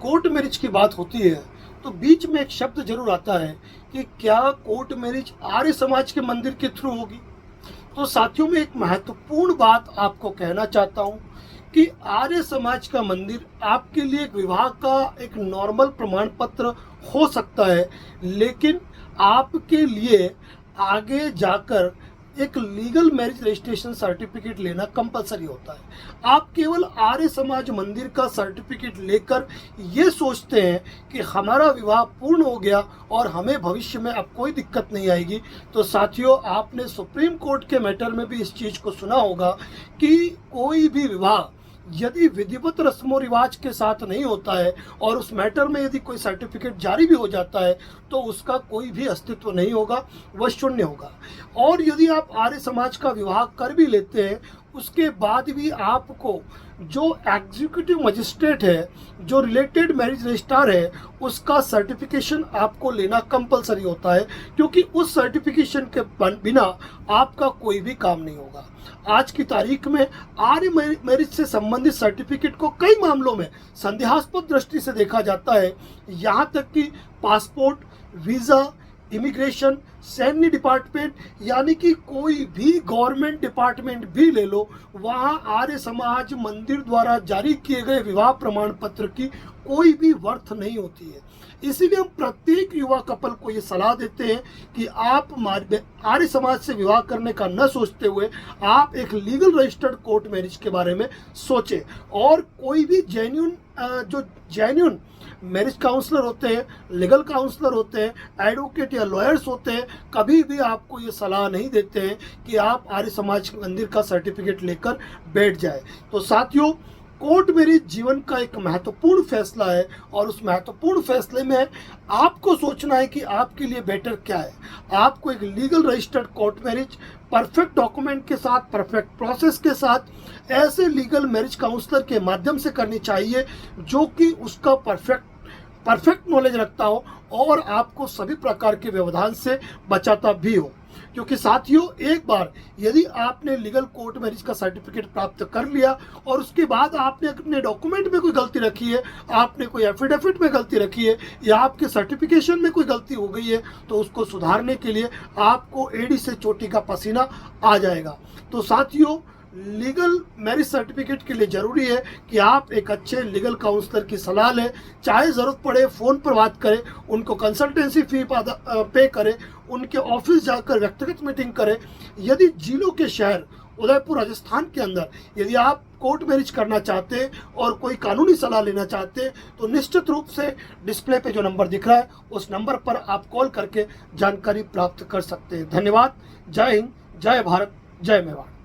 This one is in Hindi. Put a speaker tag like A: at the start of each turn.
A: कोर्ट मैरिज की बात होती है तो बीच में एक शब्द जरूर आता है कि क्या कोर्ट मैरिज आर्य समाज के मंदिर के थ्रू होगी। तो साथियों, में एक महत्वपूर्ण बात आपको कहना चाहता हूं कि आर्य समाज का मंदिर आपके लिए एक विवाह का एक नॉर्मल प्रमाण पत्र हो सकता है, लेकिन आपके लिए आगे जाकर एक लीगल मैरिज रजिस्ट्रेशन सर्टिफिकेट लेना कंपलसरी होता है। आप केवल आर्य समाज मंदिर का सर्टिफिकेट लेकर ये सोचते हैं कि हमारा विवाह पूर्ण हो गया और हमें भविष्य में अब कोई दिक्कत नहीं आएगी। तो साथियों, आपने सुप्रीम कोर्ट के मैटर में भी इस चीज़ को सुना होगा कि कोई भी विवाह यदि विधिवत रस्मो रिवाज के साथ नहीं होता है और उस मैटर में यदि कोई सर्टिफिकेट जारी भी हो जाता है तो उसका कोई भी अस्तित्व नहीं होगा, वह शून्य होगा। और यदि आप आर्य समाज का विवाह कर भी लेते हैं, उसके बाद भी आपको जो एग्जीक्यूटिव मजिस्ट्रेट है, जो रिलेटेड मैरिज रजिस्ट्रार है, उसका सर्टिफिकेशन आपको लेना कंपलसरी होता है, क्योंकि उस सर्टिफिकेशन के बिना आपका कोई भी काम नहीं होगा। आज की तारीख में आर्य मैरिज से संबंधित सर्टिफिकेट को कई मामलों में संदेहास्पद दृष्टि से देखा जाता है। यहाँ तक कि पासपोर्ट, वीज़ा, इमिग्रेशन, सैन्य डिपार्टमेंट, यानी कि कोई भी गवर्नमेंट डिपार्टमेंट भी ले लो, वहाँ आर्य समाज मंदिर द्वारा जारी किए गए विवाह प्रमाण पत्र की कोई भी वर्थ नहीं होती है। इसीलिए हम प्रत्येक युवा कपल को ये सलाह देते हैं कि आप आर्य समाज से विवाह करने का न सोचते हुए आप एक लीगल रजिस्टर्ड कोर्ट मैरिज के बारे में सोचें। और कोई भी जेन्युइन मैरिज काउंसलर होते हैं, लीगल काउंसलर होते हैं, एडवोकेट या लॉयर्स होते हैं, कभी भी आपको ये सलाह नहीं देते हैं कि आप आर्य समाज मंदिर का सर्टिफिकेट लेकर बैठ जाए। तो साथियों, कोर्ट मैरिज जीवन का एक महत्वपूर्ण फैसला है और उस महत्वपूर्ण फैसले में आपको सोचना है कि आपके लिए बेटर क्या है। आपको एक legal registered court marriage perfect document के साथ, परफेक्ट प्रोसेस के साथ, ऐसे लीगल मैरिज काउंसलर के माध्यम से करनी चाहिए जो कि उसका परफेक्ट नॉलेज रखता हो और आपको सभी प्रकार के व्यवधान से बचाता भी हो। क्योंकि साथियों, एक बार यदि आपने लीगल कोर्ट मैरिज का सर्टिफिकेट प्राप्त कर लिया और उसके बाद आपने अपने डॉक्यूमेंट में कोई गलती रखी है, आपने कोई एफिडेविट में गलती रखी है या आपके सर्टिफिकेशन में कोई गलती हो गई है, तो उसको सुधारने के लिए आपको एड़ी से चोटी का पसीना आ जाएगा। तो साथियों, लीगल मैरिज सर्टिफिकेट के लिए ज़रूरी है कि आप एक अच्छे लीगल काउंसलर की सलाह लें, चाहे ज़रूरत पड़े फ़ोन पर बात करें, उनको कंसल्टेंसी फ़ी पे करें, उनके ऑफिस जाकर व्यक्तिगत मीटिंग करें। यदि जिलों के शहर उदयपुर राजस्थान के अंदर यदि आप कोर्ट मैरिज करना चाहते हैं और कोई कानूनी सलाह लेना चाहते हैं तो निश्चित रूप से डिस्प्ले पे जो नंबर दिख रहा है उस नंबर पर आप कॉल करके जानकारी प्राप्त कर सकते हैं। धन्यवाद। जय हिंद, जय भारत, जय मेवाड़।